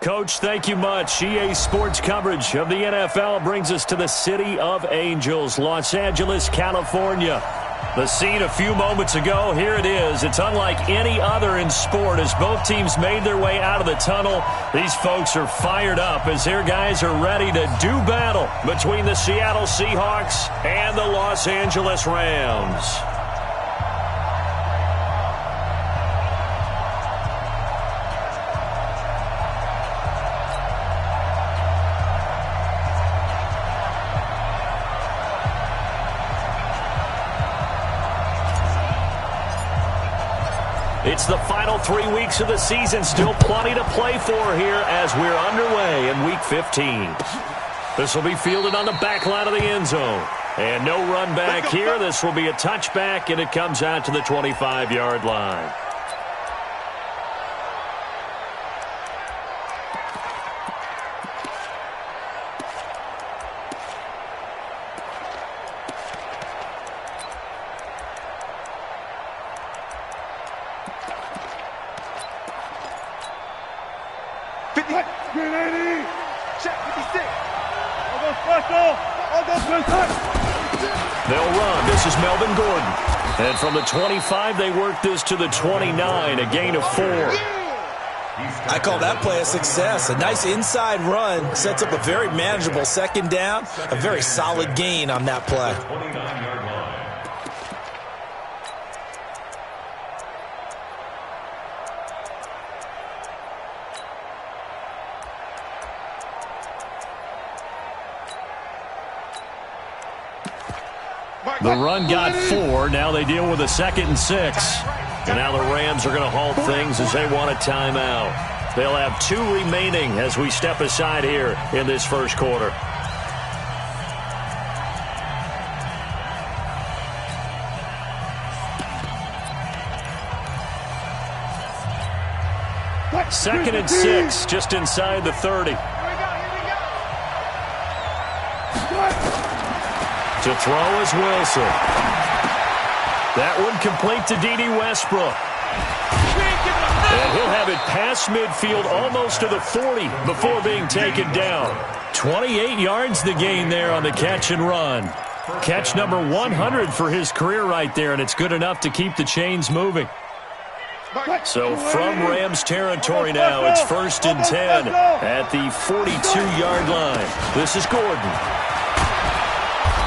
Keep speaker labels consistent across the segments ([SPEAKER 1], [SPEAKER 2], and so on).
[SPEAKER 1] Coach, thank you much. EA Sports coverage of the NFL brings us to the City of Angels, Los Angeles, California. The scene a few moments ago, here it is. It's unlike any other in sport as both teams made their way out of the tunnel. These folks are fired up as their guys are ready to do battle between the Seattle Seahawks and the Los Angeles Rams. It's the final 3 weeks of the season. Still plenty to play for here as we're underway in Week 15. This will be fielded on the back line of the end zone. And no run back here. This will be a touchback, and it comes out to the 25-yard line. They'll run. This is Melvin Gordon. And from the 25, they work this to the 29, a gain of 4.
[SPEAKER 2] I call that play a success. A nice inside run sets up a very manageable second down. A very solid gain on that play.
[SPEAKER 1] The run got 4. Now they deal with a 2nd and 6. And now the Rams are going to halt things as they want a timeout. They'll have 2 remaining as we step aside here in this first quarter. Second and 6, just inside the 30. To throw is Wilson. That one complete to D.D. Westbrook. And he'll have it past midfield almost to the 40 before being taken down. 28 yards the gain there on the catch and run. Catch number 100 for his career right there, and it's good enough to keep the chains moving. So from Rams territory now, it's 1st and 10 at the 42-yard line. This is Gordon.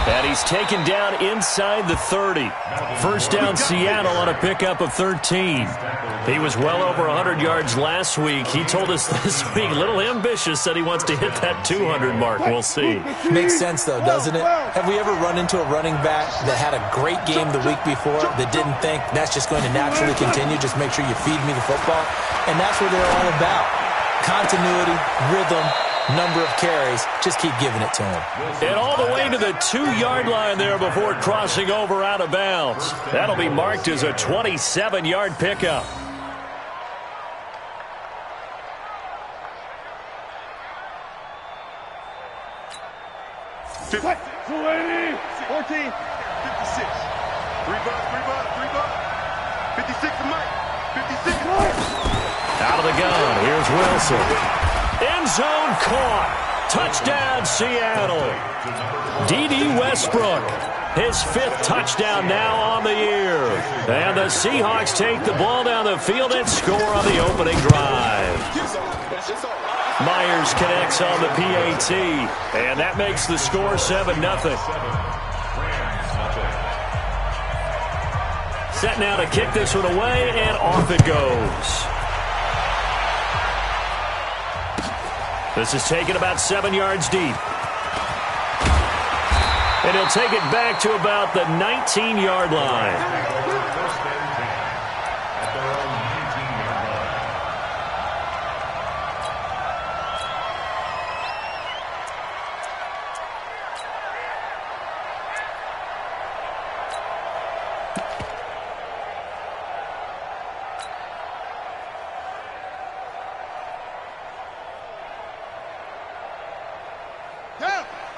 [SPEAKER 1] And he's taken down inside the 30. First down Seattle on a pickup of 13. He was well over 100 yards last week. He told us this week, a little ambitious, said he wants to hit that 200 mark. We'll see.
[SPEAKER 2] Makes sense, though, doesn't it? Have we ever run into a running back that had a great game the week before that didn't think that's just going to naturally continue? Just make sure you feed me the football. And that's what they're all about. Continuity, rhythm, number of carries. Just keep giving it to him.
[SPEAKER 1] And all the way to the 2-yard line there before crossing over out of bounds. That'll be marked as a 27-yard pickup.
[SPEAKER 3] $280, 14, 56. 3 bucks. 56 to Mike. 56 to Mike.
[SPEAKER 1] Out of the gun. Here's Wilson. End zone caught. Touchdown, Seattle. D.D. Westbrook, his 5th touchdown now on the year. And the Seahawks take the ball down the field and score on the opening drive. Myers connects on the PAT, and that makes the score 7-0. Set now to kick this one away, and off it goes. This is taken about 7 yards deep. And he'll take it back to about the 19-yard line.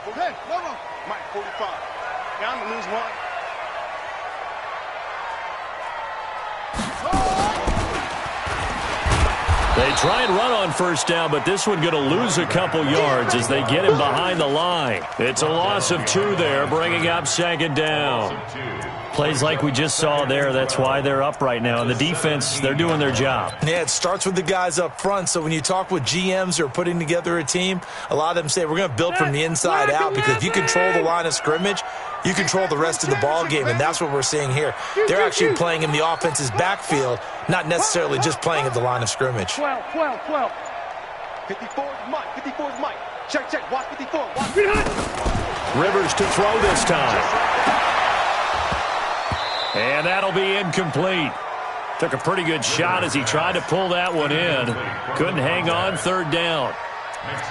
[SPEAKER 3] Okay, no. Mike, 45. Now I'm going to lose one.
[SPEAKER 1] They try and run on first down, but this one going to lose a couple yards as they get him behind the line. It's a loss of 2 there, bringing up second down. Plays like we just saw there, that's why they're up right now. And the defense, they're doing their job.
[SPEAKER 2] Yeah, it starts with the guys up front. So when you talk with GMs who are putting together a team, a lot of them say we're going to build from the inside out, because if you control the line of scrimmage, you control the rest of the ball game, and that's what we're seeing here. They're actually playing in the offense's backfield, not necessarily just playing at the line of scrimmage.
[SPEAKER 3] 12. 54 is Mike. 54 is Mike. Check. Watch 54. Watch.
[SPEAKER 1] Rivers to throw this time. And that'll be incomplete. Took a pretty good shot as he tried to pull that one in. Couldn't hang on, third down.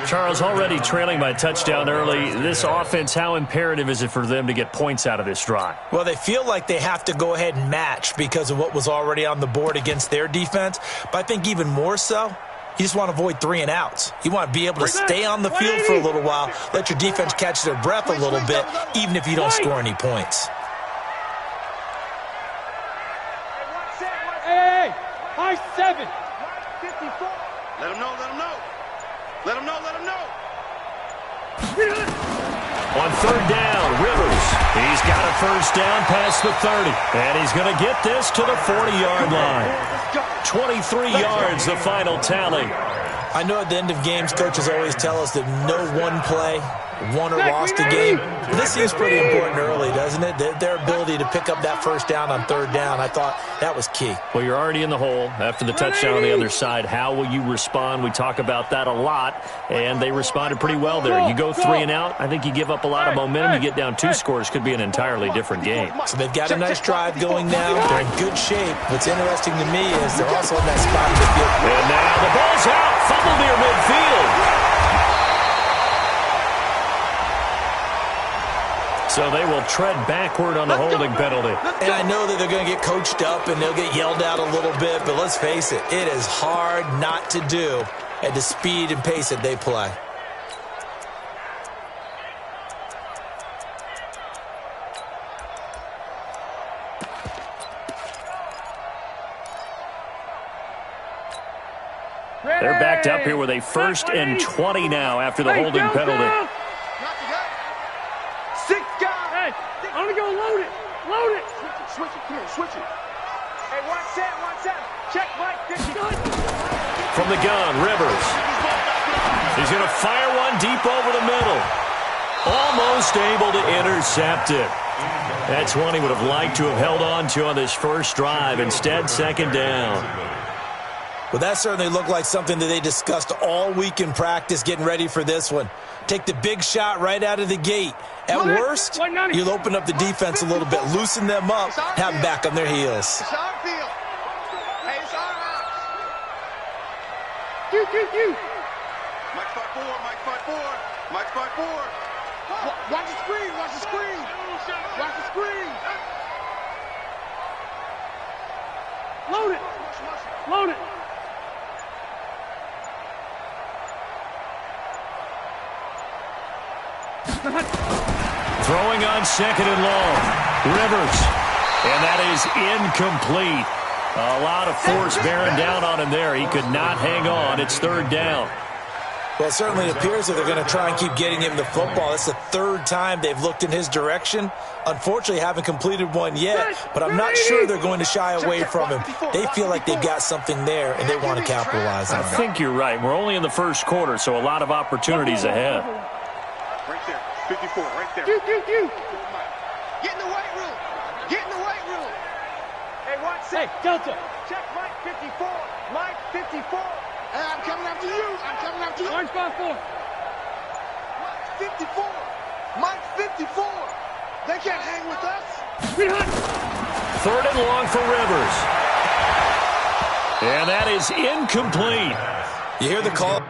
[SPEAKER 1] Charles, already trailing by a touchdown early. This offense, how imperative is it for them to get points out of this drive?
[SPEAKER 2] Well, they feel like they have to go ahead and match because of what was already on the board against their defense. But I think even more so, you just want to avoid 3 and outs. You want to be able to stay on the field for a little while, let your defense catch their breath a little bit, even if you don't score any points.
[SPEAKER 3] Hey, high 7. 54. Let him know. Let him know.
[SPEAKER 1] On third down, Rivers. He's got a first down past the 30. And he's going to get this to the 40-yard line. 23 yards, the final tally.
[SPEAKER 2] I know at the end of games, coaches always tell us that no one play won or lost a game. This seems pretty important early, doesn't it? Their ability to pick up that first down on third down, I thought that was key.
[SPEAKER 1] Well, you're already in the hole after the touchdown on the other side. How will you respond? We talk about that a lot, and they responded pretty well there. You go 3 and out, I think you give up a lot of momentum. You get down 2 scores, could be an entirely different game.
[SPEAKER 2] So they've got a nice drive going now. They're in good shape. What's interesting to me is they're also in that spot in the field.
[SPEAKER 1] And now the ball's out, fumbled near midfield. So they will tread backward on the holding penalty.
[SPEAKER 2] And I know that they're going to get coached up and they'll get yelled at a little bit, but let's face it, it is hard not to do at the speed and pace that they play.
[SPEAKER 1] They're backed up here with a 1st and 20 now after the holding penalty.
[SPEAKER 3] I'm gonna go load it. Switch it. Hey, watch that. Check, Mike.
[SPEAKER 1] From the gun, Rivers. He's going to fire one deep over the middle. Almost able to intercept it. That's one he would have liked to have held on to on this first drive. Instead, second down.
[SPEAKER 2] Well, that certainly looked like something that they discussed all week in practice getting ready for this one. Take the big shot right out of the gate. At worst, you'll open up the defense a little bit, loosen them up, have them back on their heels.
[SPEAKER 3] It's our field. Hey, it's our house. Mike 5-4. Watch the screen. Load it.
[SPEAKER 1] Throwing on 2nd and long. Rivers. And that is incomplete. A lot of force bearing down on him there. He could not hang on. It's 3rd down.
[SPEAKER 2] Well, it certainly appears that they're going to try and keep getting him the football. It's the 3rd time they've looked in his direction. Unfortunately, haven't completed one yet, but I'm not sure they're going to shy away from him. They feel like they've got something there, and they want to capitalize on it.
[SPEAKER 1] I think you're right. We're only in the first quarter, so a lot of opportunities ahead.
[SPEAKER 3] Right there. 54, right there. Get in the weight room. Hey, watch that. Hey, Delta. Check Mike 54. Hey, I'm coming after you. Orange 5-4. Mike 54. They can't hang with us.
[SPEAKER 1] 3rd and long for Rivers. And that is incomplete.
[SPEAKER 2] You hear the call.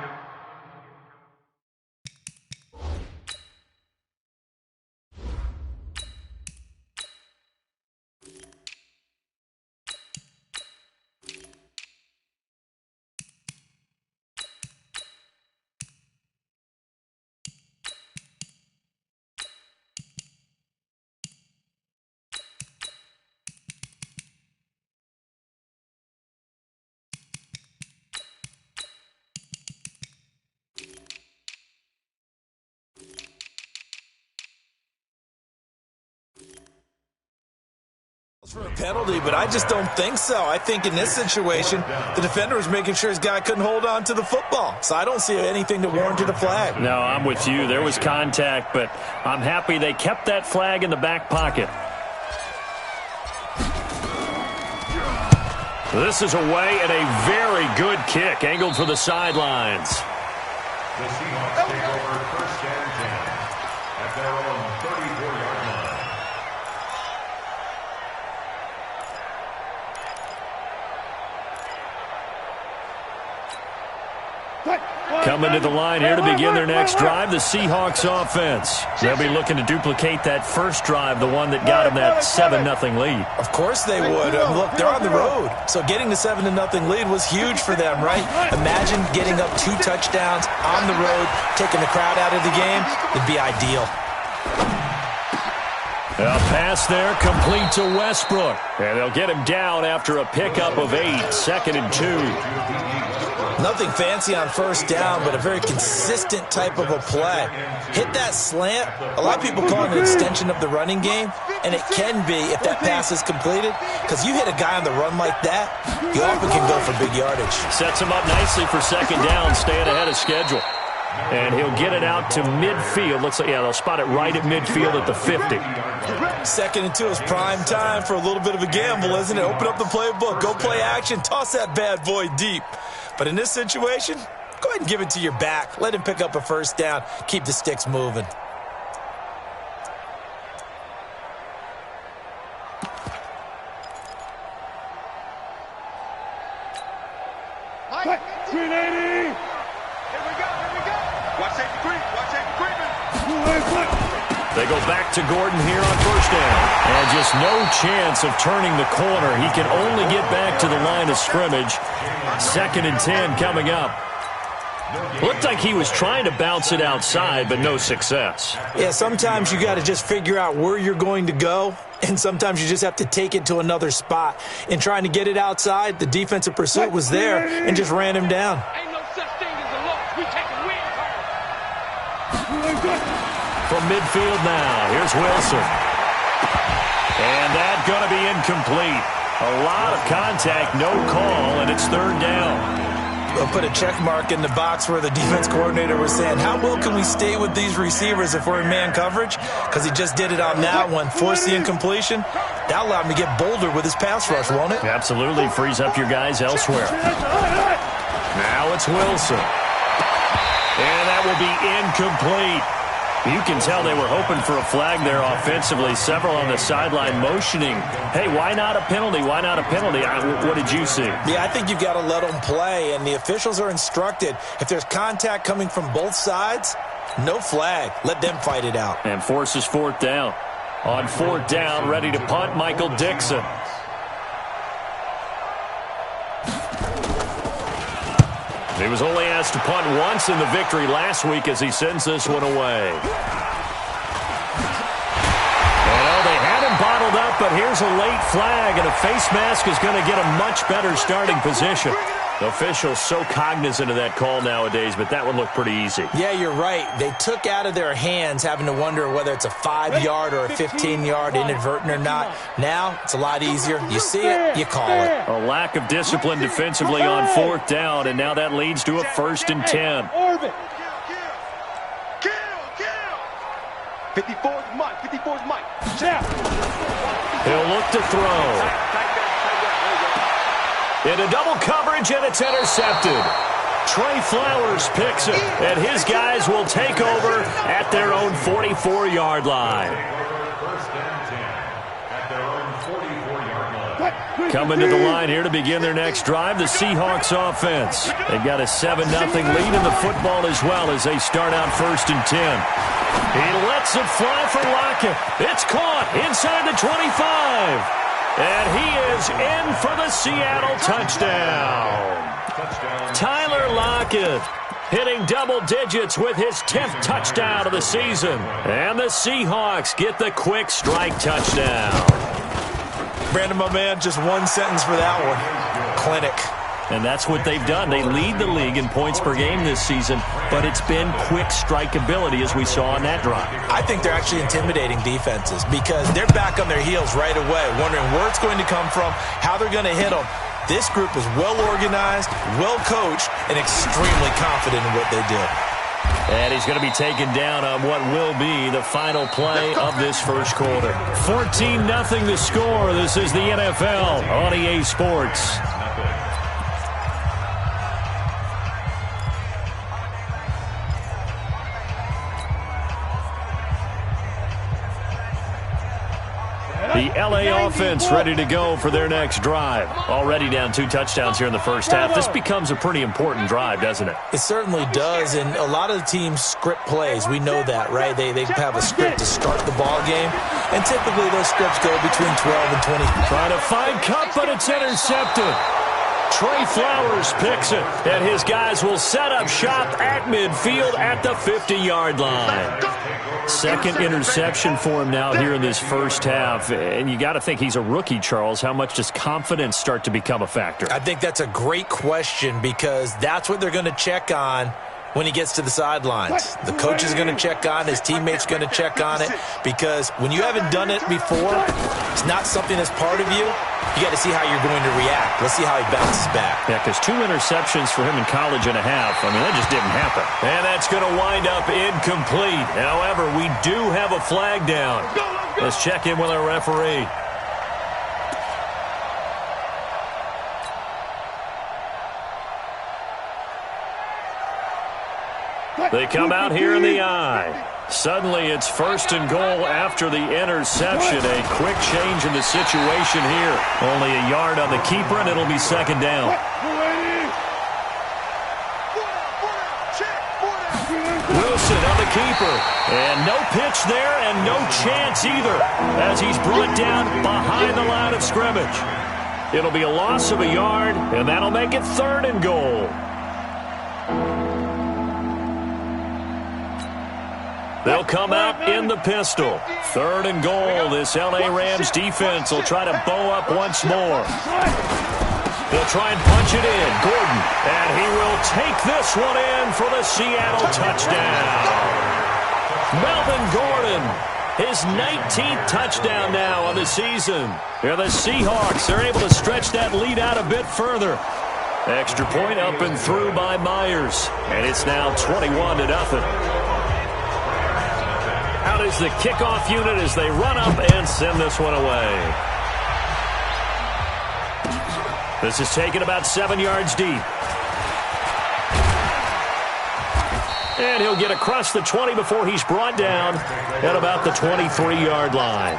[SPEAKER 2] For a penalty, but I just don't think so. I think in this situation, the defender was making sure his guy couldn't hold on to the football. So I don't see anything to warrant a flag.
[SPEAKER 1] No, I'm with you. There was contact, but I'm happy they kept that flag in the back pocket. This is away and a very good kick, angled for the sidelines.
[SPEAKER 4] The Seahawks take over first and 10 at their own 34-yard line.
[SPEAKER 1] Coming to the line here to begin their next drive, the Seahawks offense. They'll be looking to duplicate that first drive, the one that got them that 7-0 lead.
[SPEAKER 2] Of course they would. Look, they're on the road. So getting the 7-0 lead was huge for them, right? Imagine getting up 2 touchdowns on the road, taking the crowd out of the game. It'd be ideal.
[SPEAKER 1] A pass there, complete to Westbrook. And they'll get him down after a pickup of 8, 2nd and 2.
[SPEAKER 2] Nothing fancy on first down, but a very consistent type of a play. Hit that slant. A lot of people call it an extension of the running game, and it can be if that pass is completed, because you hit a guy on the run like that, you often can go for big yardage.
[SPEAKER 1] Sets him up nicely for second down, staying ahead of schedule. And he'll get it out to midfield. Looks like, yeah, they'll spot it right at midfield at the 50.
[SPEAKER 2] 2nd and 2 is prime time for a little bit of a gamble, isn't it? Open up the playbook, go play action, toss that bad boy deep. But in this situation, go ahead and give it to your back. Let him pick up a first down. Keep the sticks moving.
[SPEAKER 3] Hike. 380. Here we go. Watch safety creep.
[SPEAKER 1] They go back to Gordon here on first down. And just no chance of turning the corner. He can only get back to the line of scrimmage. 2nd and 10 coming up. Looked like he was trying to bounce it outside, but no success.
[SPEAKER 2] Yeah, sometimes you got to just figure out where you're going to go, and sometimes you just have to take it to another spot. In trying to get it outside, the defensive pursuit was there and just ran him down.
[SPEAKER 3] Ain't no such thing as a loss. We take a win.
[SPEAKER 1] From midfield now, here's Wilson. And that's going to be incomplete. A lot of contact, no call, and it's 3rd down.
[SPEAKER 2] They'll put a check mark in the box where the defense coordinator was saying, how well can we stay with these receivers if we're in man coverage? Because he just did it on that one, forced the incompletion. That'll allow him to get bolder with his pass rush, won't it?
[SPEAKER 1] Absolutely, frees up your guys elsewhere. Now it's Wilson. And that will be incomplete. You can tell they were hoping for a flag there offensively. Several on the sideline motioning, hey, why not a penalty? Why not a penalty? What did you see?
[SPEAKER 2] Yeah, I think you've got to let them play, and the officials are instructed. If there's contact coming from both sides, no flag. Let them fight it out.
[SPEAKER 1] And forces 4th down. On 4th down, ready to punt, Michael Dixon. He was only asked to punt once in the victory last week as he sends this one away. They had him bottled up, but here's a late flag, and a face mask is going to get a much better starting position. The officials so cognizant of that call nowadays, but that one looked pretty easy.
[SPEAKER 2] Yeah, you're right. They took out of their hands having to wonder whether it's a 5-yard or a 15-yard inadvertent or not. Now, it's a lot easier. You see it, you call it.
[SPEAKER 1] A lack of discipline defensively on 4th down, and now that leads to a 1st and 10.
[SPEAKER 3] Orbit. Kill. 54's Mike. 54's Mike.
[SPEAKER 1] He'll look to throw. Into double coverage, and it's intercepted. Trey Flowers picks it, and his guys will take over at their own 44-yard line. Coming to the line here to begin their next drive, the Seahawks offense. They've got a 7-0 lead in the football as well as they start out 1st and 10. He lets it fly for Lockett. It's caught inside the 25. And he is in for the Seattle touchdown. Tyler Lockett hitting double digits with his 10th touchdown of the season. And the Seahawks get the quick strike touchdown.
[SPEAKER 2] Brandon, my man, just one sentence for that one. Clinic.
[SPEAKER 1] And that's what they've done. They lead the league in points per game this season, but it's been quick strikeability as we saw on that drive.
[SPEAKER 2] I think they're actually intimidating defenses because they're back on their heels right away, wondering where it's going to come from, how they're going to hit them. This group is well organized, well coached, and extremely confident in what they do.
[SPEAKER 1] And he's going to be taken down on what will be the final play of this first quarter. 14-0 the score. This is the NFL on EA Sports. The LA offense ready to go for their next drive. Already down 2 touchdowns here in the first half. This becomes a pretty important drive, doesn't it?
[SPEAKER 2] It certainly does, and a lot of the teams script plays. We know that, right? They have a script to start the ball game, and typically those scripts go between 12 and 20.
[SPEAKER 1] Trying to find Cup, but it's intercepted. Trey Flowers picks it, and his guys will set up shop at midfield at the 50-yard line. Second interception for him now here in this first half. And you got to think he's a rookie, Charles. How much does confidence start to become a factor?
[SPEAKER 2] I think that's a great question because that's what they're going to check on when he gets to the sidelines. The coach is going to check on, his teammates going to check on it, because when you haven't done it before, it's not something that's part of you. You got to see how you're going to react. Let's see how he bounces back.
[SPEAKER 1] Yeah, because 2 interceptions for him in college and a half. I mean, that just didn't happen. And that's going to wind up incomplete. However, we do have a flag down. Let's check in with our referee. They come out here in the eye. Suddenly it's 1st and goal after the interception. A quick change in the situation here. Only a yard on the keeper, and it'll be 2nd down. Wilson on the keeper. And no pitch there and no chance either as he's brought down behind the line of scrimmage. It'll be a loss of a yard, and that'll make it 3rd and goal. They'll come out in the pistol. 3rd and goal. This L.A. Rams defense will try to bow up once more. They'll try and punch it in. Gordon. And he will take this one in for the Seattle touchdown. Melvin Gordon. His 19th touchdown now on the season. Here the Seahawks are able to stretch that lead out a bit further. Extra point up and through by Myers. And it's now 21-0. Out is the kickoff unit as they run up and send this one away. This is taken about 7 yards deep. And he'll get across the 20 before he's brought down at about the 23-yard line.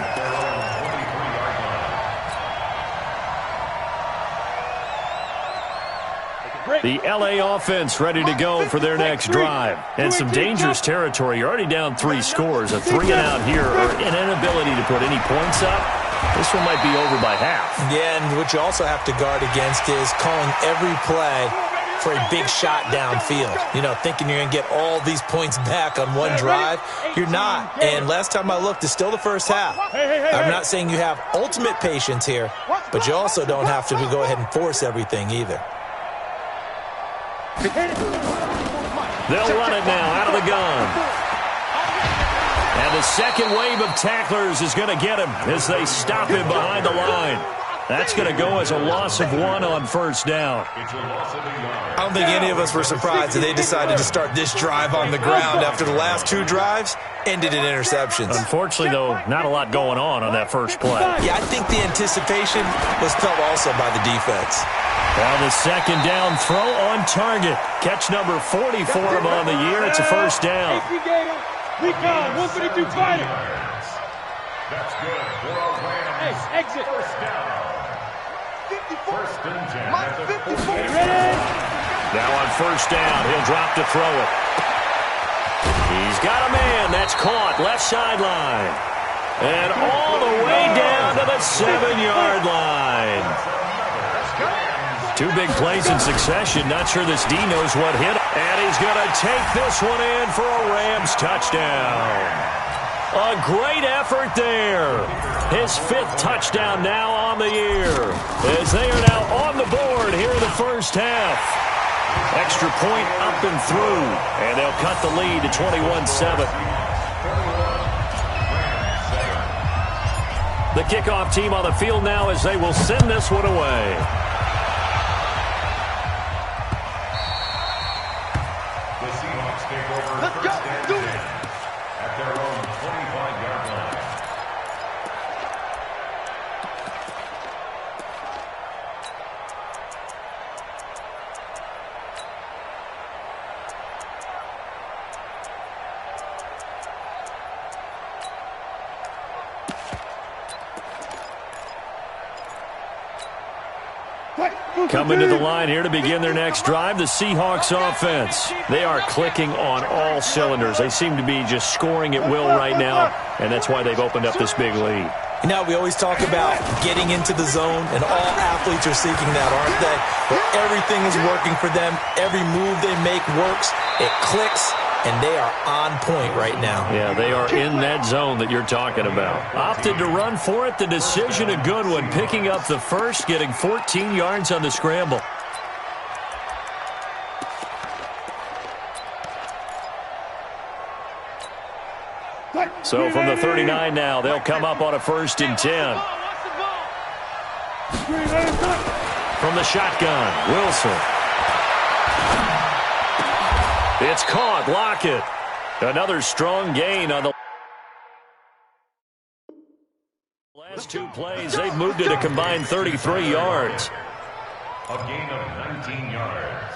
[SPEAKER 1] The L.A. offense ready to go for their next drive. And some dangerous territory. You're already down 3 scores. A 3-and-out here or an inability to put any points up. This one might be over by half.
[SPEAKER 2] Yeah, and what you also have to guard against is calling every play for a big shot downfield. You know, thinking you're going to get all these points back on one drive. You're not. And last time I looked, it's still the first half. I'm not saying you have ultimate patience here, but you also don't have to go ahead and force everything either.
[SPEAKER 1] They'll run it now out of the gun. And the second wave of tacklers is going to get him as they stop him behind the line. That's going to go as a loss of 1 on 1st down.
[SPEAKER 2] I don't think any of us were surprised that they decided to start this drive on the ground after the last 2 drives ended in interceptions.
[SPEAKER 1] Unfortunately, though, not a lot going on that first play.
[SPEAKER 2] Yeah, I think the anticipation was felt also by the defense.
[SPEAKER 1] Now the 2nd down throw on target. Catch number 40 for him on the year. It's a 1st down.
[SPEAKER 3] Week on, 152 fighter.
[SPEAKER 4] That's good for a Rams.
[SPEAKER 3] Hey, exit.
[SPEAKER 4] 1st down. 1st and 10 at the 40.
[SPEAKER 3] Ready?
[SPEAKER 1] Now on 1st down, he'll drop to throw it. He's got a man. That's caught. Left sideline. And all the way down to the 7-yard line. 2 big plays in succession. Not sure this D knows what hit. And he's going to take this one in for a Rams touchdown. A great effort there. His 5th touchdown now on the year, as they are now on the board here in the first half. Extra point up and through, and they'll cut the lead to 21-7. The kickoff team on the field now as they will send this one away.
[SPEAKER 4] The Seahawks take over first and 10 at their own 25-yard line.
[SPEAKER 1] Coming to the line here to begin their next drive, the Seahawks offense. They are clicking on all cylinders. They seem to be just scoring at will right now, and that's why they've opened up this big lead.
[SPEAKER 2] You know, we always talk about getting into the zone, and all athletes are seeking that, aren't they? Where everything is working for them. Every move they make works. It clicks, and they are on point right now.
[SPEAKER 1] Yeah, they are in that zone that you're talking about. Opted to run for it. The decision a good one. Picking up the first, getting 14 yards on the scramble. So from the 39 now, they'll come up on a 1st and 10. From the shotgun, Wilson. It's caught. Lockett. Another strong gain on the last 2 plays. They've moved it a combined 33 yards.
[SPEAKER 4] A gain of 19 yards.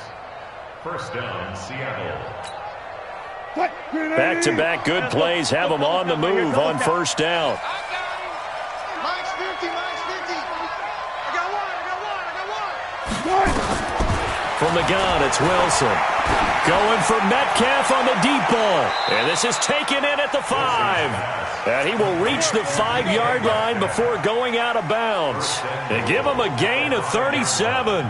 [SPEAKER 4] First down, Seattle.
[SPEAKER 1] Back-to-back good plays have them on the move on 1st down.
[SPEAKER 3] Minus 50, minus 50. I got one.
[SPEAKER 1] From the gun, it's Wilson. Going for Metcalf on the deep ball. And this is taken in at the 5. And he will reach the 5-yard line before going out of bounds. And give him a gain of 37.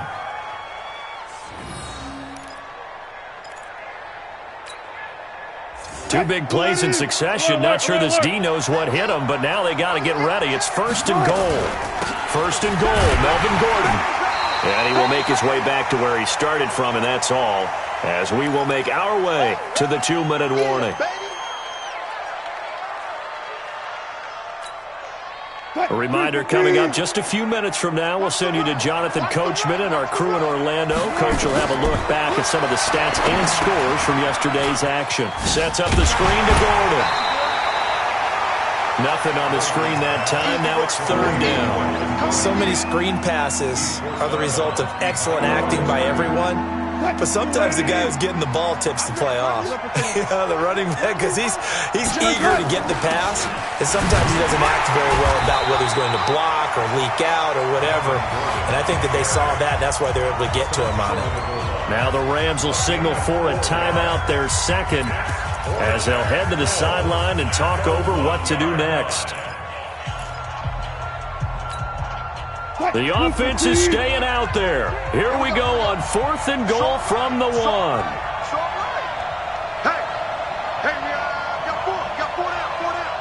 [SPEAKER 1] Two big plays in succession. Not sure this D knows what hit him, but now they got to get ready. It's 1st and goal. 1st and goal, Melvin Gordon. And he will make his way back to where he started from, and that's all, as we will make our way to the 2-minute warning. A reminder coming up just a few minutes from now. We'll send you to Jonathan Coachman and our crew in Orlando. Coach will have a look back at some of the stats and scores from yesterday's action. Sets up the screen to Gordon. Nothing on the screen that time. Now it's 3rd down.
[SPEAKER 2] So many screen passes are the result of excellent acting by everyone. But sometimes the guy who's getting the ball tips the play off. The running back, because he's eager to get the pass, and sometimes he doesn't act very well about whether he's going to block or leak out or whatever. And I think that they saw that, and that's why they're able to get to him on it.
[SPEAKER 1] Now the Rams will signal for a timeout, their 2nd, as they'll head to the sideline and talk over what to do next. The offense is staying out there. Here we go on 4th and goal from the 1.
[SPEAKER 3] Hey, we got 4 down, 4 down.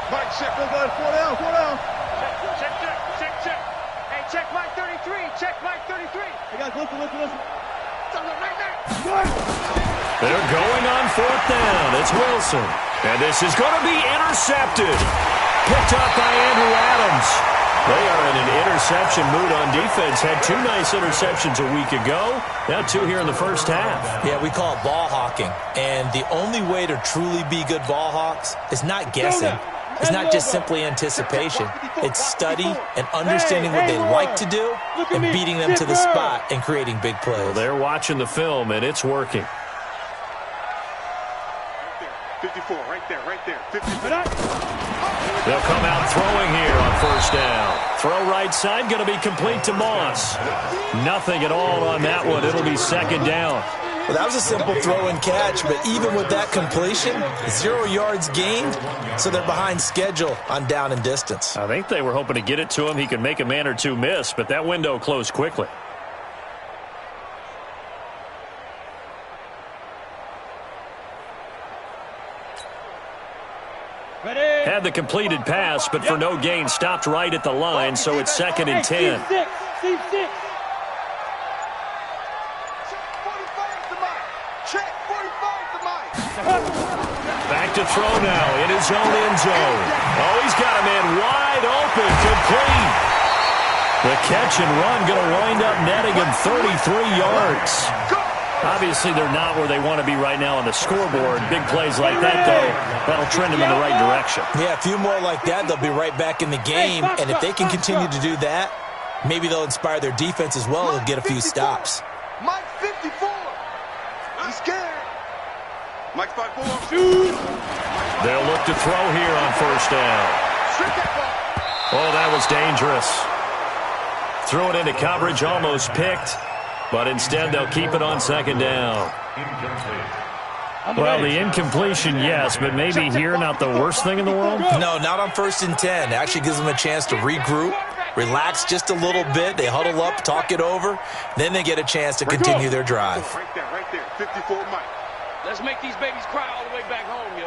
[SPEAKER 3] Mike, check, go ahead, 4 down, 4 down. Check. Hey, check Mike 33, check Mike 33. Hey, guys, listen. Right there.
[SPEAKER 1] They're going on 4th down. It's Wilson. And this is going to be intercepted. Picked up by Andrew Adams. They are in an interception mood on defense. Had 2 nice interceptions a week ago. Now 2 here in the first half.
[SPEAKER 2] Yeah, we call it ball hawking. And the only way to truly be good ball hawks is not guessing. It's not just simply anticipation. It's study and understanding what they like to do and beating them to the spot and creating big plays.
[SPEAKER 1] Well, they're watching the film, and it's working.
[SPEAKER 3] 54, right there. 54.
[SPEAKER 1] They'll come out throwing here on 1st down. Throw right side, going to be complete to Moss. Nothing at all on that one. It'll be 2nd down.
[SPEAKER 2] Well, that was a simple throw and catch, but even with that completion, 0 yards gained, so they're behind schedule on down and distance.
[SPEAKER 1] I think they were hoping to get it to him. He could make a man or 2 miss, but that window closed quickly. Had the completed pass, but for no gain, stopped right at the line, so it's 2nd and 10. Back to throw now in his own end zone. Oh, he's got a man wide open, complete. The catch and run going to wind up netting him 33 yards. Obviously, they're not where they want to be right now on the scoreboard. Big plays like that, though, that'll trend them in the right direction.
[SPEAKER 2] Yeah, a few more like that, they'll be right back in the game. And if they can continue to do that, maybe they'll inspire their defense as well and get a few stops.
[SPEAKER 3] Mike 54. He's scared. Mike 54. Shoot.
[SPEAKER 1] They'll look to throw here on 1st down. Oh, that was dangerous. Threw it into coverage, almost picked. But instead, they'll keep it on 2nd down. Well, the incompletion, yes, but maybe here not the worst thing in the world?
[SPEAKER 2] No, not on 1st and 10. It actually gives them a chance to regroup, relax just a little bit. They huddle up, talk it over. Then they get a chance to continue their drive.
[SPEAKER 3] Right there. 54 Mike.
[SPEAKER 5] Let's make these babies cry all the way back home, yo.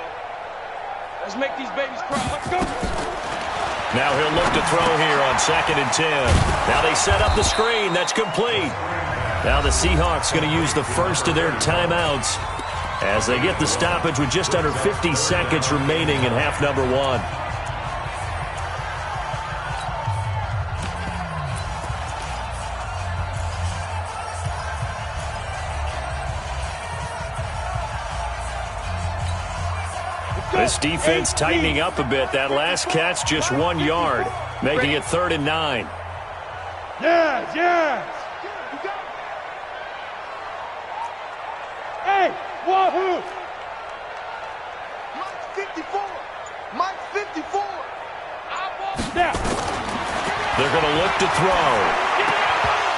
[SPEAKER 5] Let's make these babies cry. Let's go.
[SPEAKER 1] Now he'll look to throw here on 2nd and 10. Now they set up the screen. That's complete. Now the Seahawks going to use the first of their timeouts as they get the stoppage with just under 50 seconds remaining in half number 1. This defense tightening up a bit. That last catch just 1 yard, making it 3rd and 9.
[SPEAKER 3] Yes. Hey, wahoo! Mike 54. Mike 54. Now.
[SPEAKER 1] They're going to look to throw.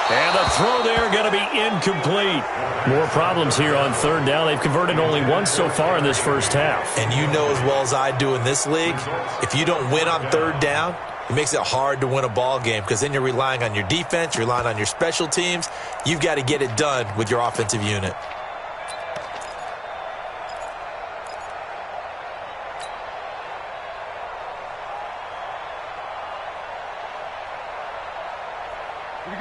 [SPEAKER 1] And the throw there going to be incomplete. More problems here on 3rd down. They've converted only once so far in this first half.
[SPEAKER 2] And you know as well as I do in this league, if you don't win on 3rd down, it makes it hard to win a ball game because then you're relying on your defense, you're relying on your special teams. You've got to get it done with your offensive unit.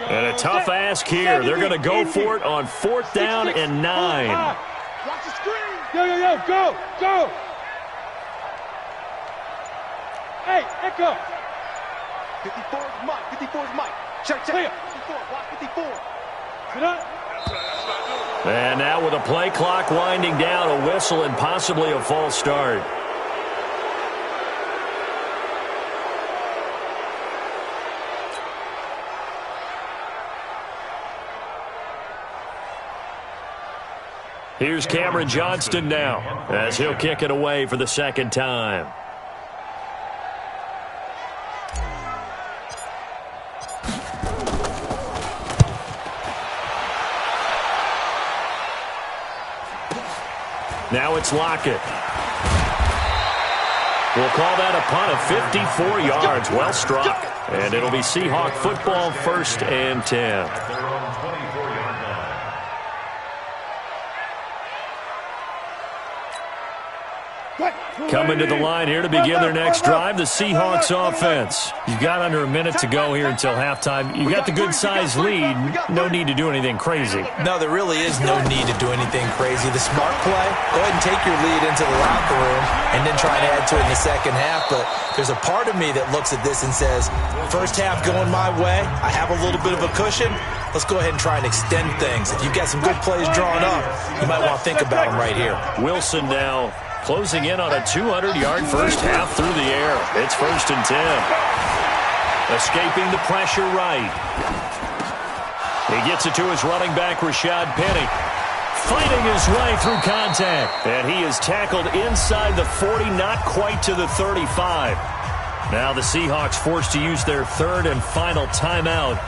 [SPEAKER 1] And a tough ask here. They're going to go for it on 4th down and 9.
[SPEAKER 3] Watch the screen. Go. Hey, echo. 54 is Mike. Check. 54. Watch 54. Sit up.
[SPEAKER 1] And now with a play clock winding down, a whistle and possibly a false start. Here's Cameron Johnston now as he'll kick it away for the 2nd time. Now it's Lockett. We'll call that a punt of 54 yards. Well struck. And it'll be Seahawk football 1st and 10. Coming to the line here to begin their next drive, the Seahawks offense. You've got under a minute to go here until halftime. You've got the good-sized lead. No need to do anything crazy.
[SPEAKER 2] No, there really is no need to do anything crazy. The smart play, go ahead and take your lead into the locker room and then try to add to it in the 2nd half. But there's a part of me that looks at this and says, first half going my way, I have a little bit of a cushion. Let's go ahead and try and extend things. If you've got some good plays drawn up, you might want to think about them right here.
[SPEAKER 1] Wilson now closing in on a 200-yard first half through the air. It's 1st and 10. Escaping the pressure right. He gets it to his running back, Rashad Penny. Fighting his way through contact. And he is tackled inside the 40, not quite to the 35. Now the Seahawks forced to use their 3rd and final timeout,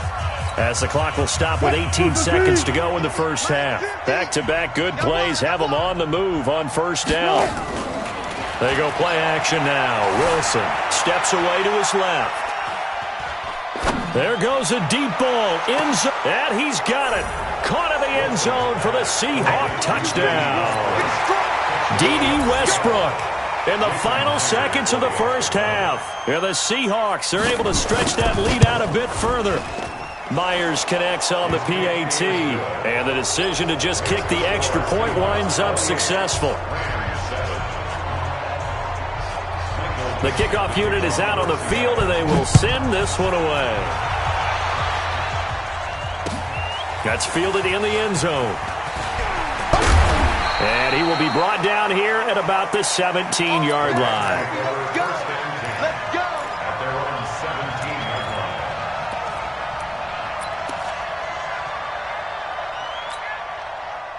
[SPEAKER 1] as the clock will stop with 18 seconds to go in the first half. Back-to-back good plays have them on the move on 1st down. They go play action now. Wilson steps away to his left. There goes a deep ball. End zone. And he's got it. Caught in the end zone for the Seahawk touchdown. D.D. Westbrook In the final seconds of the first half, and the Seahawks are able to stretch that lead out a bit further. Myers connects on the PAT, and the decision to just kick the extra point winds up successful. The kickoff unit is out on the field, and they will send this one away. That's fielded in the end zone. And he will be brought down here at about the 17-yard line.
[SPEAKER 3] Let's go.
[SPEAKER 4] At their own 17-yard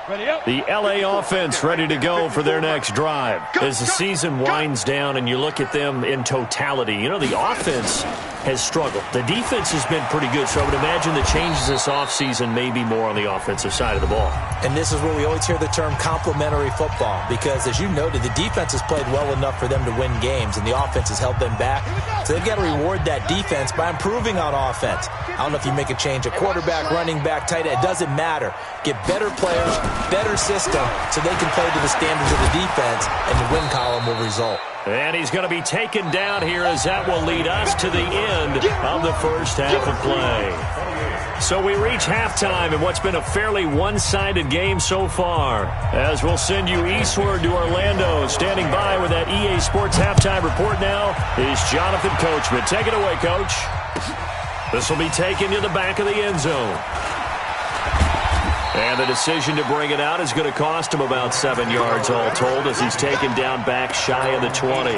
[SPEAKER 4] line.
[SPEAKER 5] Ready up.
[SPEAKER 1] The LA offense ready to go for their next drive. As the season winds down and you look at them in totality, you know, the offense has struggled. The defense has been pretty good, so I would imagine the changes this offseason may be more on the offensive side of the ball.
[SPEAKER 2] And this is where we always hear the term complementary football, because as you noted, the defense has played well enough for them to win games, and the offense has held them back. So they've got to reward that defense by improving on offense. I don't know if you make a change at quarterback, running back, tight end. It doesn't matter. Get better players, better system, so they can play to the standards of the defense, and the win column will result.
[SPEAKER 1] And he's going to be taken down here, as that will lead us to the end of the first half of play. So we reach halftime in what's been a fairly one-sided game so far. As we'll send you eastward to Orlando. Standing by with that EA Sports halftime report now is Jonathan Coachman. Take it away, Coach. This will be taken to the back of the end zone. And the decision to bring it out is going to cost him about 7 yards all told, as he's taken down back shy of the 20.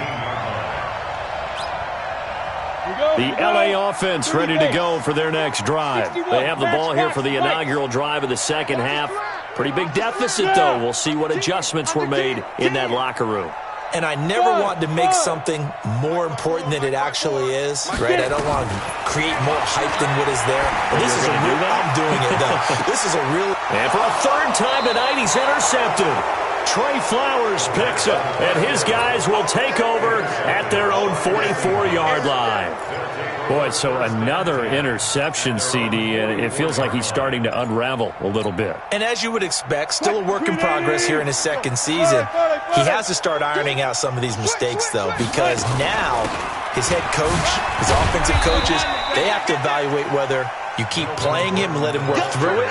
[SPEAKER 1] The LA offense ready to go for their next drive. They have the ball here for the inaugural drive of the second half. Pretty big deficit, though. We'll see what adjustments were made in that locker room.
[SPEAKER 2] And I never want to make something more important than it actually is, right? I don't want to create more hype than what is there. But this is a real, I'm doing it, though. This is a real...
[SPEAKER 1] And for a third time tonight, he's intercepted. Trey Flowers picks it, and his guys will take over at their own 44-yard line. Boy, so another interception, CD, and it feels like he's starting to unravel a little bit.
[SPEAKER 2] And as you would expect, still a work in progress here in his second season. He has to start ironing out some of these mistakes, though, because now his head coach, his offensive coaches, they have to evaluate whether you keep playing him and let him work through it,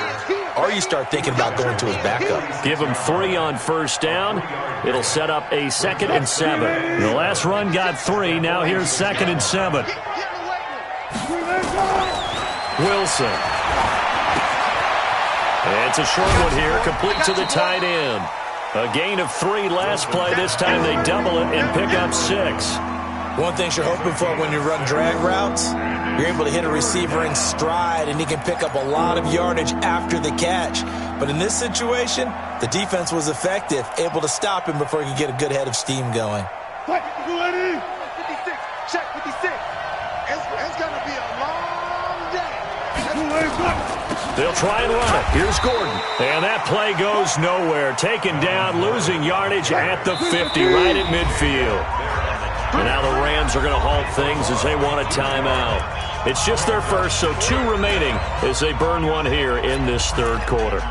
[SPEAKER 2] or you start thinking about going to his backup.
[SPEAKER 1] Give him 3 on first down. It'll set up a 2nd and 7. The last run got 3. Now here's 2nd and 7. Wilson. It's a short one here, complete to the tight end. A gain of 3 last play. This time they double it and pick up 6.
[SPEAKER 2] One thing you're hoping for when you run drag routes, you're able to hit a receiver in stride, and he can pick up a lot of yardage after the catch. But in this situation, the defense was effective, able to stop him before he could get a good head of steam going.
[SPEAKER 3] 56, check 56. It's going to be a long day.
[SPEAKER 1] They'll try and run it. Here's Gordon. And that play goes nowhere. Taken down, losing yardage at the 50, right at midfield. And now the Rams are going to halt things as they want a timeout. It's just their first, so 2 remaining as they burn one here in this third quarter.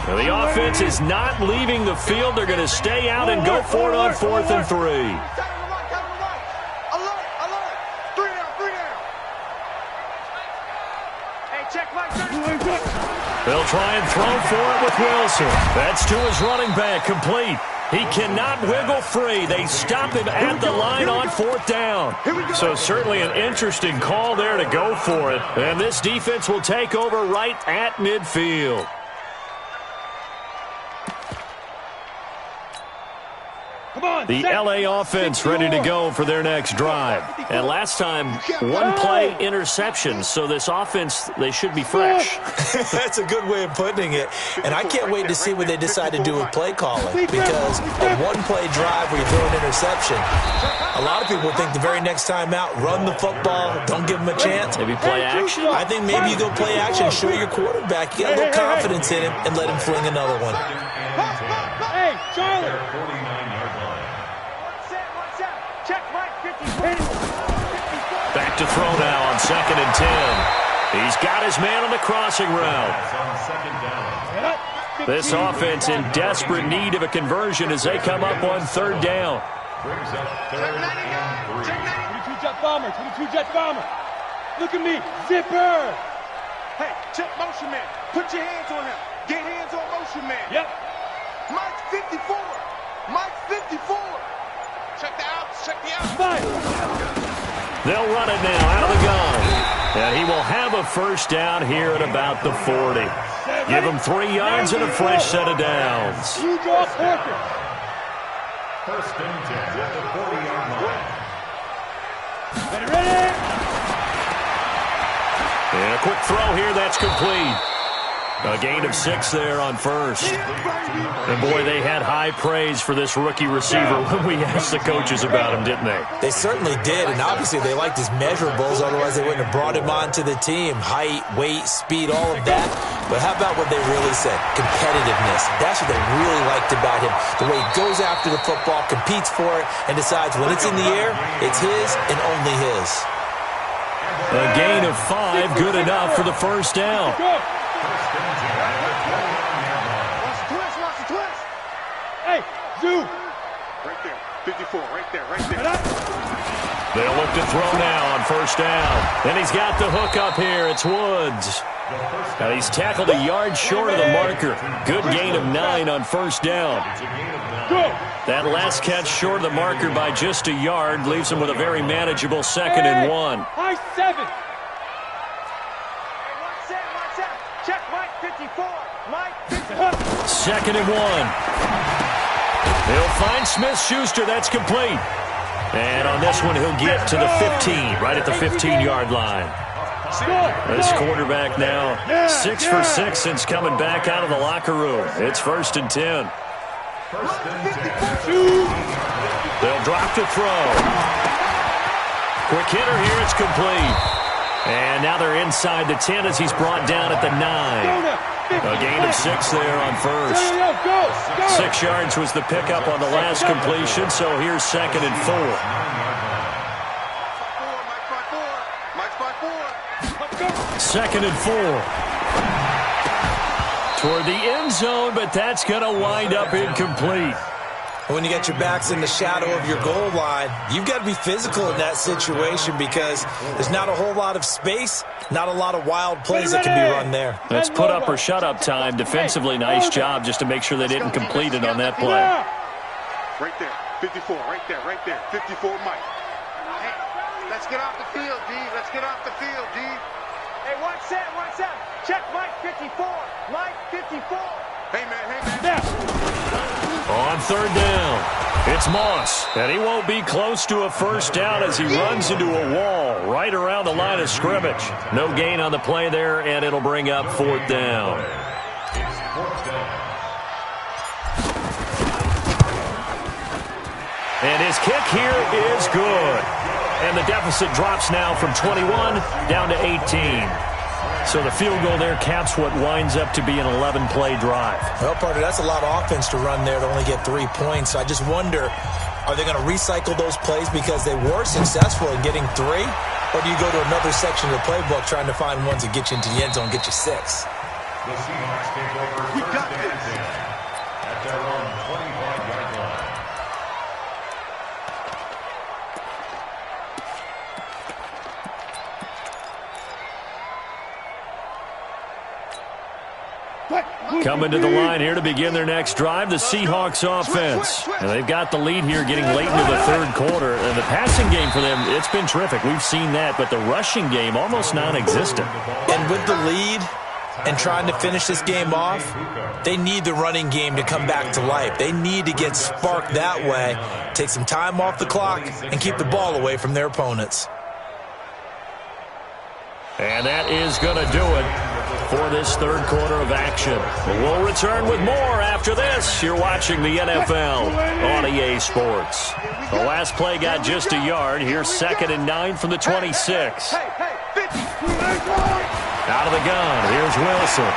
[SPEAKER 1] Now the offense is not leaving the field. They're going to stay out and go for it on 4th and 3.
[SPEAKER 3] Alert. 3 down. Hey, check Mike 30.
[SPEAKER 1] They'll try and throw for it with Wilson. That's to his running back, complete. He cannot wiggle free. They stop him at the line on 4th down. So certainly an interesting call there to go for it. And this defense will take over right at midfield. The LA offense ready to go for their next drive. And last time, 1 play interception. So this offense, they should be fresh.
[SPEAKER 2] That's a good way of putting it. And I can't wait to see what they decide to do with play calling. Because a 1-play drive where you throw an interception, a lot of people think the very next time out, run the football, don't give them a chance.
[SPEAKER 1] Maybe play action?
[SPEAKER 2] I think maybe you go play action, show your quarterback, you got a little confidence in him, and let him fling another one.
[SPEAKER 3] Hey, Charlie.
[SPEAKER 4] 49-yard line.
[SPEAKER 3] Check Mike 50.
[SPEAKER 1] Back to throw now on 2nd and 10. He's got his man on the crossing route. This offense in desperate need of a conversion as they come up on third down.
[SPEAKER 4] Brings up third and 3.
[SPEAKER 3] 22 jet bomber, 22 jet bomber. Look at me, zipper.
[SPEAKER 5] Hey, check motion man. Put your hands on him. Get hands on motion man.
[SPEAKER 3] Yep.
[SPEAKER 5] Mike 54. Mike 54. Check the outs. Check the outs.
[SPEAKER 3] Fire.
[SPEAKER 1] They'll run it now out of the gun. And he will have a first down here at about the 40. Give him 3 yards and a fresh set of downs.
[SPEAKER 3] You draw Porter.
[SPEAKER 4] First and 10 at the 40-yard line.
[SPEAKER 3] Ready?
[SPEAKER 1] And a quick throw here, that's complete. A gain of 6 there on first. And boy, they had high praise for this rookie receiver when we asked the coaches about him, didn't they?
[SPEAKER 2] They certainly did, and obviously they liked his measurables, otherwise they wouldn't have brought him onto the team. Height, weight, speed, all of that. But how about what they really said? Competitiveness. That's what they really liked about him. The way he goes after the football, competes for it, and decides when it's in the air, it's his and only his.
[SPEAKER 1] A gain of 5, good enough for the first down.
[SPEAKER 3] Hey, Zoo.
[SPEAKER 5] Right there. 54. Right there. Right there.
[SPEAKER 1] They'll look to throw now on first down. And he's got the hook up here. It's Woods. Now he's tackled a yard short of the marker. Good gain of 9 on first down. That last catch short of the marker by just a yard leaves him with a very manageable 2nd and 1.
[SPEAKER 3] High 7.
[SPEAKER 5] Check Mike 54. Mike 54.
[SPEAKER 1] 2nd and 1. He'll find Smith-Schuster. That's complete. And on this one, he'll get to the 15, right at the 15-yard line. This quarterback now 6 for 6 since coming back out of the locker room. It's 1st and 10. They'll drop to throw. Quick hitter here. It's complete. And now they're inside the 10 as he's brought down at the 9. A gain of 6 there on first. 6 yards was the pickup on the last completion, so here's 2nd and 4. Second and 4. Toward the end zone, but that's going to wind up incomplete.
[SPEAKER 2] When you get your backs in the shadow of your goal line, you've got to be physical in that situation because there's not a whole lot of space, not a lot of wild plays that can be run there.
[SPEAKER 1] That's put up or shut up time. Defensively, nice job just to make sure they didn't complete it on that play.
[SPEAKER 5] Right there, 54, right there, 54 Mike. Hey, let's get off the field, D. Let's get off the field, D. Hey, what's that? Check Mike 54. Mike 54. Hey, man.
[SPEAKER 1] On third down, it's Moss, and he won't be close to a first down as he runs into a wall right around the line of scrimmage. No gain on the play there, and it'll bring up 4th down. And his kick here is good. And the deficit drops now from 21 down to 18. So the field goal there caps what winds up to be an 11-play drive.
[SPEAKER 2] Well, partner, that's a lot of offense to run there to only get 3 points. I just wonder, are they going to recycle those plays because they were successful in getting 3? Or do you go to another section of the playbook trying to find ones that get you into the end zone and get you 6?
[SPEAKER 4] The Seahawks take over first and 10 at their own 25-yard line.
[SPEAKER 1] Coming to the line here to begin their next drive, the Seahawks offense. And they've got the lead here getting late into the third quarter. And the passing game for them, it's been terrific. We've seen that, but the rushing game almost non-existent.
[SPEAKER 2] And with the lead and trying to finish this game off, they need the running game to come back to life. They need to get sparked that way, take some time off the clock, and keep the ball away from their opponents. And that is going to do it for this third quarter of action. We'll return with more after this. You're watching the NFL on EA Sports. The last play got just a yard. Here's 2nd and 9 from the 26. Out of the gun, here's Wilson.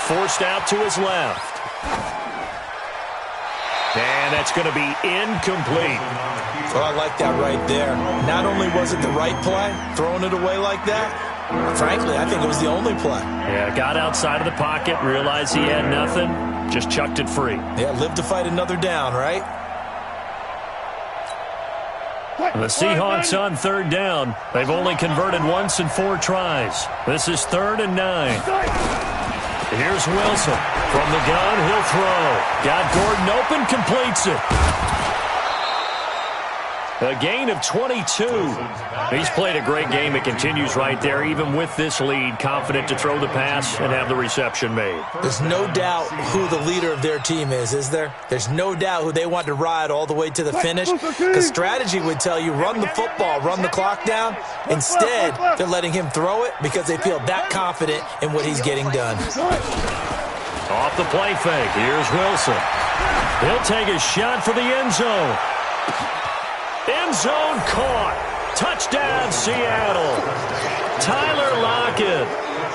[SPEAKER 2] Forced out to his left.
[SPEAKER 1] And that's going to be incomplete.
[SPEAKER 2] Well, I like that right there. Not only was it the right play, throwing it away like that, frankly, I think it was the only play.
[SPEAKER 1] Yeah, got outside of the pocket, realized he had nothing, just chucked it free.
[SPEAKER 2] Yeah, live to fight another down, right?
[SPEAKER 1] The Seahawks on third down. They've only converted once in 4 tries. This is 3rd and 9. Here's Wilson. From the gun, he'll throw. Got Gordon open, completes it. A gain of 22. He's played a great game. It continues right there, even with this lead. Confident to throw the pass and have the reception made.
[SPEAKER 2] There's no doubt who the leader of their team is there? There's no doubt who they want to ride all the way to the finish. Because strategy would tell you, run the football, run the clock down. Instead, they're letting him throw it because they feel that confident in what he's getting done.
[SPEAKER 1] Off the play fake. Here's Wilson. He'll take a shot for the end zone. End zone caught. Touchdown, Seattle. Tyler Lockett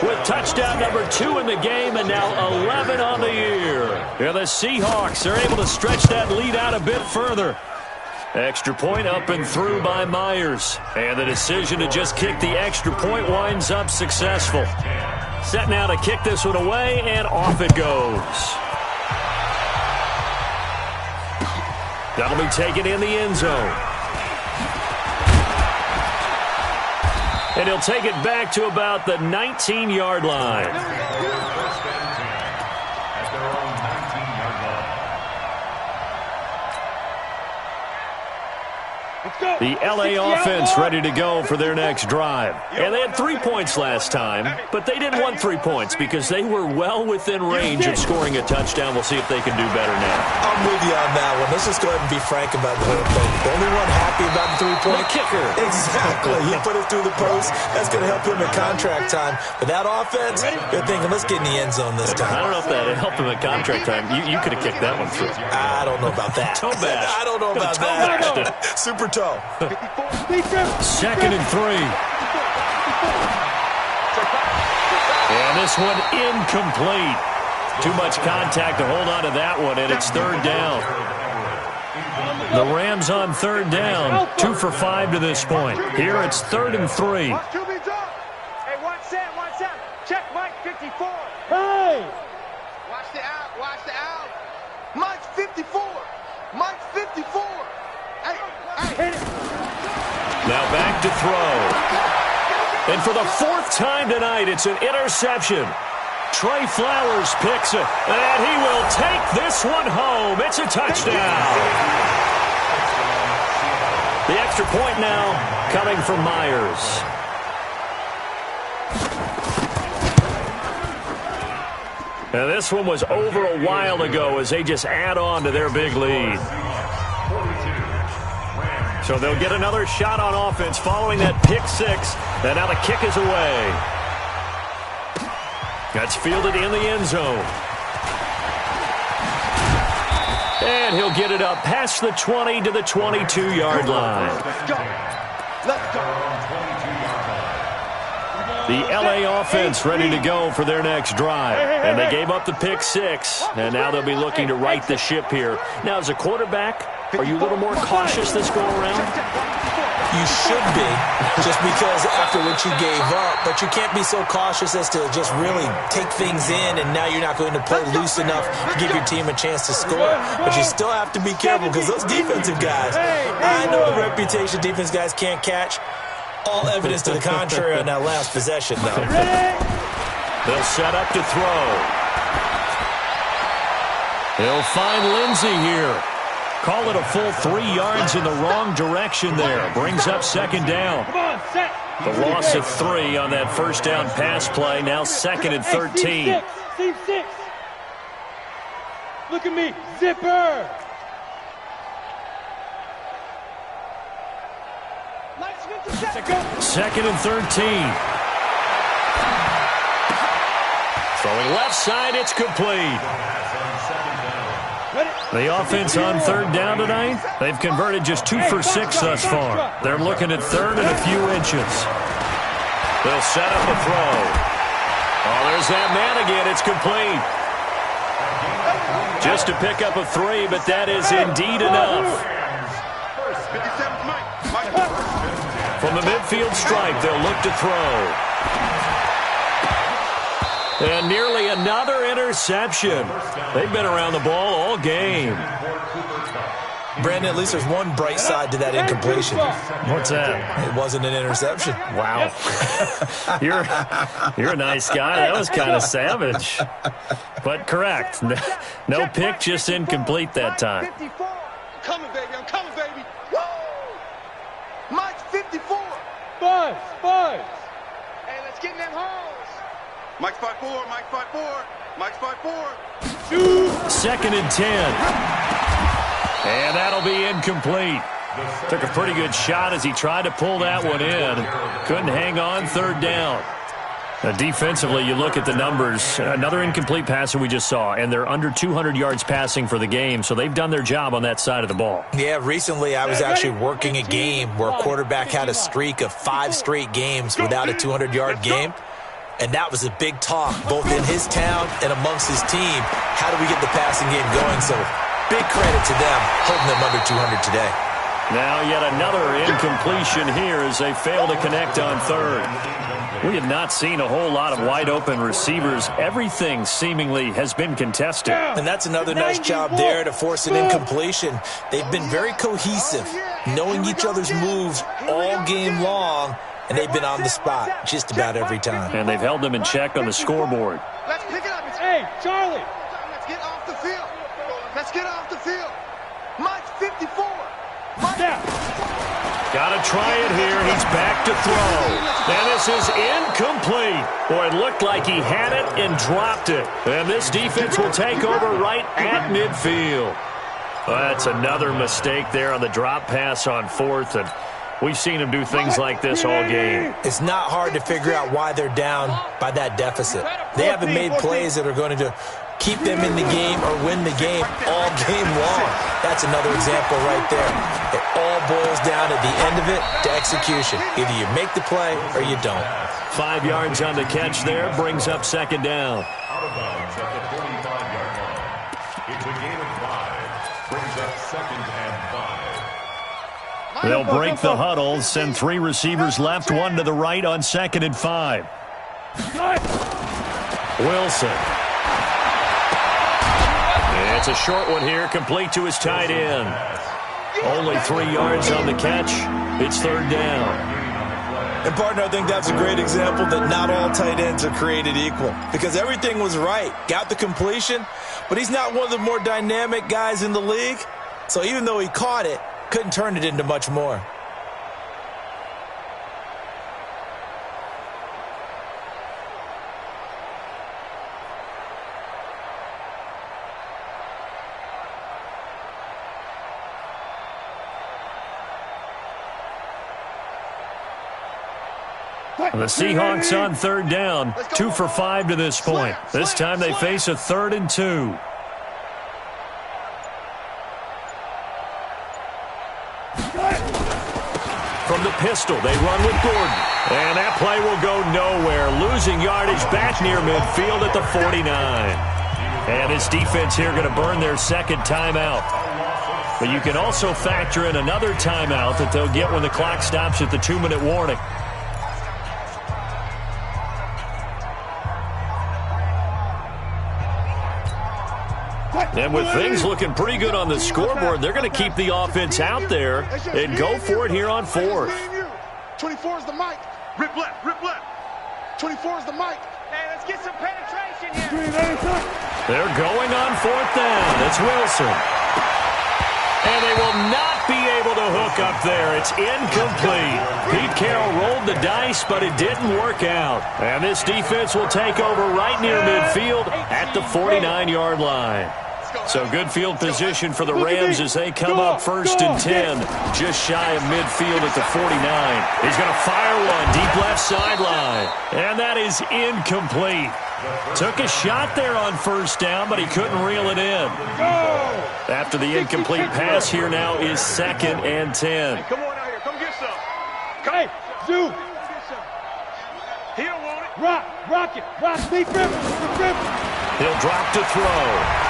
[SPEAKER 1] with touchdown number 2 in the game and now 11 on the year. Yeah, the Seahawks are able to stretch that lead out a bit further. Extra point up and through by Myers. And the decision to just kick the extra point winds up successful. Set now to kick this one away, and off it goes. That'll be taken in the end zone. And he'll take it back to about the 19-yard line.
[SPEAKER 4] First and 10 at their own 19-yard line.
[SPEAKER 1] The LA offense ready to go for their next drive. And they had 3 points last time, but they didn't want 3 points because they were well within range of scoring a touchdown. We'll see if they can do better now.
[SPEAKER 2] I'm with you on that one. Let's just go ahead and be frank about the whole thing. The only one happy about the 3-point
[SPEAKER 1] kicker.
[SPEAKER 2] Exactly. He put it through the post. That's going to help him in contract time. But that offense, they're thinking, let's get in the end zone this time.
[SPEAKER 1] I don't know if that helped him in contract time. You could have kicked that one through.
[SPEAKER 2] I don't know about that.
[SPEAKER 1] Toe bash.
[SPEAKER 2] I don't know about that. Super toe.
[SPEAKER 1] 2nd and 3. And this one incomplete. Too much contact to hold on to that one, and it's 3rd down. The Rams on 3rd down. 2 for 5 to this point. Here it's 3rd and 3.
[SPEAKER 5] Hey, one set. Check Mike 54.
[SPEAKER 3] Hey!
[SPEAKER 5] Watch the out. Mike's 54. Mike's 54. Hey.
[SPEAKER 1] Now back to throw. And for the 4th time tonight, it's an interception. Trey Flowers picks it, and he will take this one home. It's a touchdown. The extra point now coming from Myers. Now this one was over a while ago as they just add on to their big lead. So they'll get another shot on offense following that pick 6. And now the kick is away. That's fielded in the end zone. And he'll get it up past the 20 to the 22-yard line.
[SPEAKER 5] Let's go.
[SPEAKER 1] The LA offense ready to go for their next drive. And they gave up the pick 6. And now they'll be looking to right the ship here. Now, as a quarterback, are you a little more cautious this go around?
[SPEAKER 2] You should be, just because after what you gave up, but you can't be so cautious as to just really take things in, and now you're not going to play loose enough to give your team a chance to score. But you still have to be careful because those defensive guys, I know the reputation defense guys can't catch. All evidence to the contrary on that last possession, though.
[SPEAKER 1] They'll set up to throw. He'll find Lindsey here. Call it a full 3 yards in the wrong direction there. Brings up 2nd down. The loss of 3 on that first down pass play. Now 2nd and 13.
[SPEAKER 3] Team 6. Look at me. Zipper.
[SPEAKER 1] 2nd and 13. Throwing left side, it's complete. The offense on 3rd down tonight, they've converted just 2 for 6 thus far. They're looking at 3rd and a few inches. They'll set up a throw. Oh, there's that man again. It's complete. Just to pick up a 3, but that is indeed enough.
[SPEAKER 5] 57's Mike.
[SPEAKER 1] From the midfield stripe, they'll look to throw. And nearly another interception. They've been around the ball all game.
[SPEAKER 2] Brandon, at least there's one bright side to that incompletion.
[SPEAKER 1] What's that?
[SPEAKER 2] It wasn't an interception.
[SPEAKER 1] Wow. You're a nice guy. That was kind of savage. But correct. No pick, just incomplete that time.
[SPEAKER 5] I'm coming, baby. I'm coming, baby. Woo! Mike's 54.
[SPEAKER 3] Buzz.
[SPEAKER 5] Hey, let's get in them holes. Mike's 5'4". Mike's 5'4". Mike's 5'4".
[SPEAKER 1] 2nd and 10. And that'll be incomplete. Took a pretty good shot as he tried to pull that one in. Couldn't hang on, 3rd down. Now, defensively, you look at the numbers. Another incomplete pass that we just saw, and they're under 200 yards passing for the game, so they've done their job on that side of the ball.
[SPEAKER 2] Yeah, recently I was actually working a game where a quarterback had a streak of 5 straight games without a 200-yard game. And that was a big talk, both in his town and amongst his team. How do we get the passing game going? So big credit to them, holding them under 200 today.
[SPEAKER 1] Now yet another incompletion here as they fail to connect on 3rd. We have not seen a whole lot of wide-open receivers. Everything seemingly has been contested.
[SPEAKER 2] And that's another nice job there to force an incompletion. They've been very cohesive, knowing each other's moves all game long, and they've been on the spot just about every time.
[SPEAKER 1] And they've held them in check on the scoreboard.
[SPEAKER 5] Let's pick it up.
[SPEAKER 3] Hey, Charlie.
[SPEAKER 5] Let's get off the field. Let's get off the field. Mike's 54. Mike.
[SPEAKER 1] Got to try it here. He's back to throw. And this is incomplete. Boy, it looked like he had it and dropped it. And this defense will take over right at midfield. That's another mistake there on the drop pass on 4th. And we've seen him do things like this all game.
[SPEAKER 2] It's not hard to figure out why they're down by that deficit. They haven't made plays that are going to keep them in the game or win the game all game long. That's another example right there. It all boils down at the end of it to execution. Either you make the play or you don't.
[SPEAKER 1] 5 yards on the catch there, brings up 2nd down.
[SPEAKER 4] Out of bounds at the 45-yard line. It's a gain of 5. Brings up 2nd and 5.
[SPEAKER 1] They'll break the huddle, send 3 receivers left, 1 to the right on 2nd and 5. Wilson. It's a short one here, complete to his tight end. Only 3 yards on the catch. It's 3rd down.
[SPEAKER 2] And, partner, I think that's a great example that not all tight ends are created equal. Because everything was right. Got the completion, but he's not one of the more dynamic guys in the league. So even though he caught it, couldn't turn it into much more.
[SPEAKER 1] The Seahawks on 3rd down, 2 for 5 to this point. This time they face a 3rd and 2. From the pistol, they run with Gordon. And that play will go nowhere, losing yardage back near midfield at the 49. And this defense here going to burn their 2nd timeout. But you can also factor in another timeout that they'll get when the clock stops at the 2-minute warning. And with things looking pretty good on the scoreboard, they're going to keep the offense out there and go for it here on 4th.
[SPEAKER 5] 24 is the mic. Rip left, rip left. 24 is the mic. Hey, let's get some penetration here.
[SPEAKER 1] They're going on 4th down. It's Wilson. And they will not be able to hook up there. It's incomplete. Pete Carroll rolled the dice, but it didn't work out. And this defense will take over right near midfield at the 49-yard line. So good field position for the Rams as they come up 1st and 10, just shy of midfield at the 49. He's going to fire one deep left sideline. And that is incomplete. Took a shot there on 1st down, but he couldn't reel it in. After the incomplete pass, here now is 2nd and 10.
[SPEAKER 5] Come on out here. Come get some.
[SPEAKER 3] Hey, Zoo.
[SPEAKER 5] He don't want it.
[SPEAKER 3] Rock it. Rock, Lee Griffin.
[SPEAKER 1] He'll drop to throw.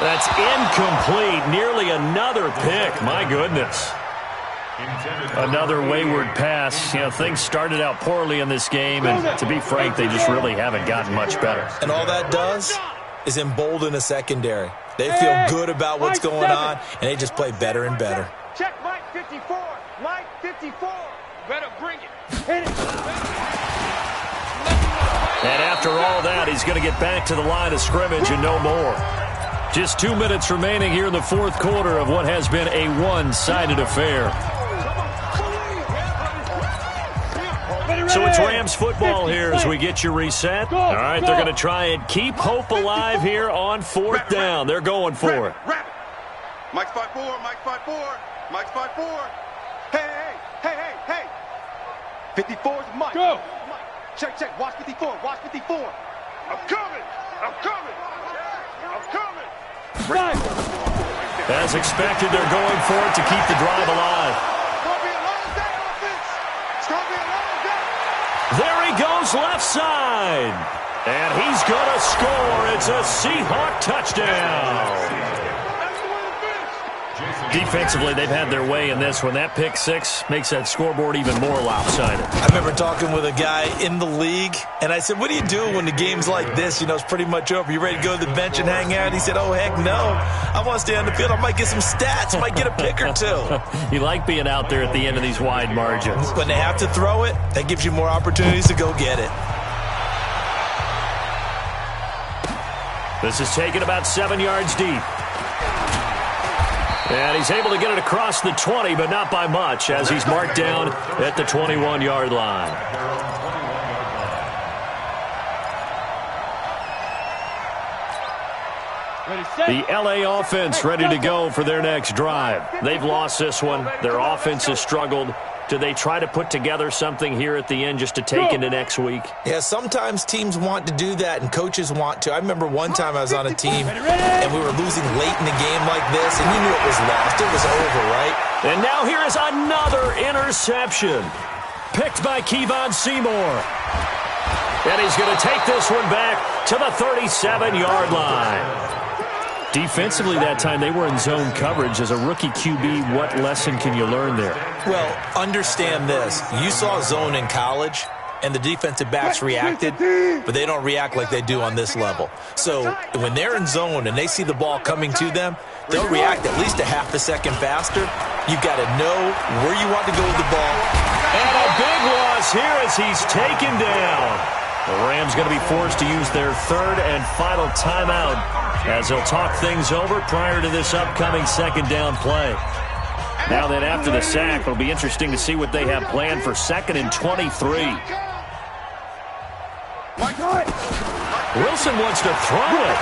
[SPEAKER 1] That's incomplete. Nearly another pick. My goodness. Another wayward pass. You know, things started out poorly in this game, and to be frank, they just really haven't gotten much better.
[SPEAKER 2] And all that does is embolden a secondary. They feel good about what's going on, and they just play better and better.
[SPEAKER 5] Check Mike 54. Mike 54. Better bring it. Hit it.
[SPEAKER 1] And after all that, he's going to get back to the line of scrimmage and no more. Just 2 minutes remaining here in the fourth quarter of what has been a one-sided affair. So it's Rams football here as we get you reset. All right, they're going to try and keep hope alive here on fourth down. They're going for it.
[SPEAKER 5] Mike's 5-4, Mike's 5-4, Mike's 5-4. Hey. 54 is Mike. Go. Mike. Check. Watch 54, watch 54. I'm coming. Right.
[SPEAKER 1] As expected, they're going for it to keep the drive alive. There he goes left side. And he's going to score. It's a Seahawk touchdown. Defensively, they've had their way in this one. That pick six makes that scoreboard even more lopsided.
[SPEAKER 2] I remember talking with a guy in the league, and I said, what do you do when the game's like this? You know, it's pretty much over. You ready to go to the bench and hang out? He said, oh, heck no. I want to stay on the field. I might get some stats. I might get a pick or two.
[SPEAKER 1] You like being out there at the end of these wide margins.
[SPEAKER 2] When they have to throw it, that gives you more opportunities to go get it.
[SPEAKER 1] This is taken about 7 yards deep. And he's able to get it across the 20, but not by much, as he's marked down at the 21-yard line. The LA offense ready to go for their next drive. They've lost this one. Their offense has struggled. Do they try to put together something here at the end just to take into next week?
[SPEAKER 2] Yeah, sometimes teams want to do that and coaches want to. I remember one time I was on a team and we were losing late in the game like this, and you knew it was lost. It was over, right?
[SPEAKER 1] And now here is another interception. Picked by Kevon Seymour. And he's going to take this one back to the 37-yard line. Defensively that time, they were in zone coverage. As a rookie QB, what lesson can you learn there?
[SPEAKER 2] Well, understand this. You saw zone in college, and the defensive backs reacted, but they don't react like they do on this level. So when they're in zone and they see the ball coming to them, they'll react at least a half a second faster. You've got to know where you want to go with the ball.
[SPEAKER 1] And a big loss here as he's taken down. The Rams going to be forced to use their third and final timeout as they'll talk things over prior to this upcoming second down play. Now then, after the sack, it'll be interesting to see what they have planned for 2nd and 23. Wilson wants to throw it.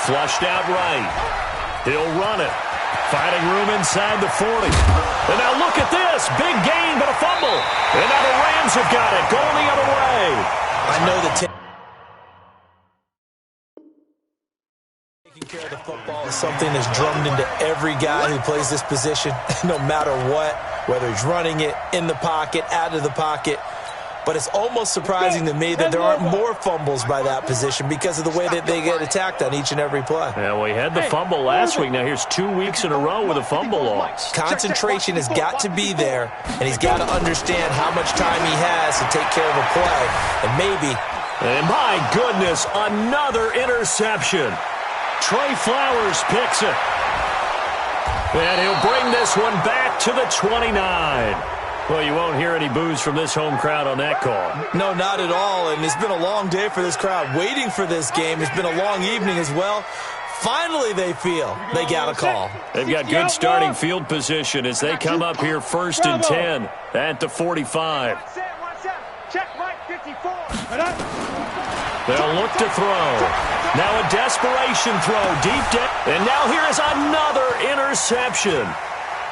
[SPEAKER 1] Flushed out right. He'll run it. Finding room inside the 40. And now look at this. Big gain, but a fumble. And now the Rams have got it. Going the other way.
[SPEAKER 2] I know the taking care of the football is something that's drummed into every guy who plays this position, no matter what, whether he's running it, in the pocket, out of the pocket. But it's almost surprising to me that there aren't more fumbles by that position because of the way that they get attacked on each and every play.
[SPEAKER 1] Yeah, well, he had the fumble last week. Now here's 2 weeks in a row with a fumble loss.
[SPEAKER 2] Concentration has got to be there, and he's got to understand how much time he has to take care of a play. And maybe...
[SPEAKER 1] And my goodness, another interception. Trey Flowers picks it. And he'll bring this one back to the 29. Well, you won't hear any boos from this home crowd on that call.
[SPEAKER 2] No, not at all. And it's been a long day for this crowd waiting for this game. It's been a long evening as well. Finally, they feel they got a call.
[SPEAKER 1] They've got good starting field position as they come up here 1st and 10 at the 45.
[SPEAKER 5] Check Mike 54.
[SPEAKER 1] They'll look to throw. Now a desperation throw deep down. And now here is another interception.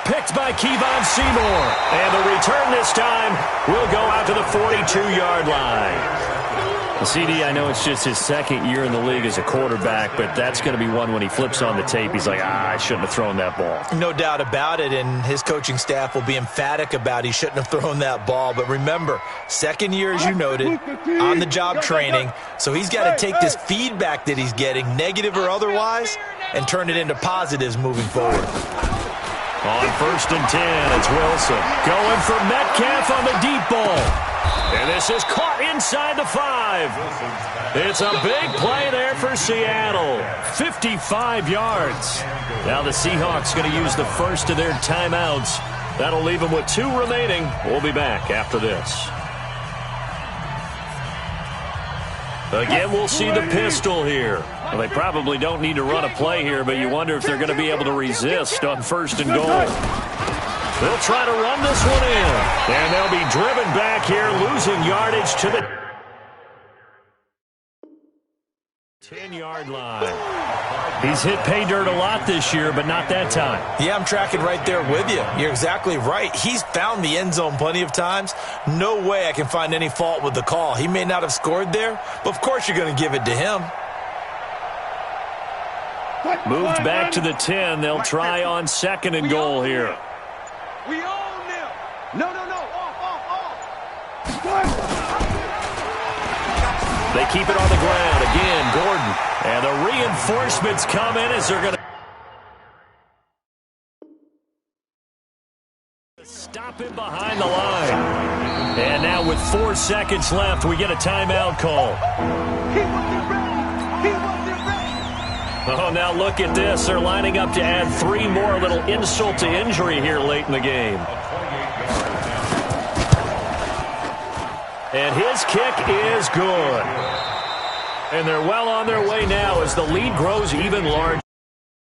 [SPEAKER 1] Picked by Kevon Seymour. And the return this time will go out to the 42-yard line. CD, I know it's just his second year in the league as a quarterback, but that's going to be one when he flips on the tape. He's like, I shouldn't have thrown that ball.
[SPEAKER 2] No doubt about it, and his coaching staff will be emphatic about he shouldn't have thrown that ball. But remember, second year, as you noted, on-the-job training, so he's got to take this feedback that he's getting, negative or otherwise, and turn it into positives moving forward.
[SPEAKER 1] On 1st and 10, it's Wilson. Going for Metcalf on the deep ball. And this is caught inside the 5. It's a big play there for Seattle. 55 yards. Now the Seahawks going to use the first of their timeouts. That'll leave them with 2 remaining. We'll be back after this. Again, we'll see the pistol here. Well, they probably don't need to run a play here, but you wonder if they're going to be able to resist on 1st and goal. They'll try to run this one in. And they'll be driven back here, losing yardage to the 10-yard line. He's hit pay dirt a lot this year, but not that time.
[SPEAKER 2] Yeah, I'm tracking right there with you. You're exactly right. He's found the end zone plenty of times. No way I can find any fault with the call. He may not have scored there, but of course you're going to give it to him.
[SPEAKER 1] Moved back to the 10. They'll try on 2nd and goal here.
[SPEAKER 3] We own them. No. Off.
[SPEAKER 1] They keep it on the ground. Again, Gordon. And the reinforcements come in as they're going to stop him behind the line. And now with 4 seconds left, we get a timeout call.
[SPEAKER 3] He wasn't ready.
[SPEAKER 1] Oh, now look at this. They're lining up to add 3 more. A little insult to injury here late in the game. And his kick is good. And they're well on their way now as the lead grows even larger.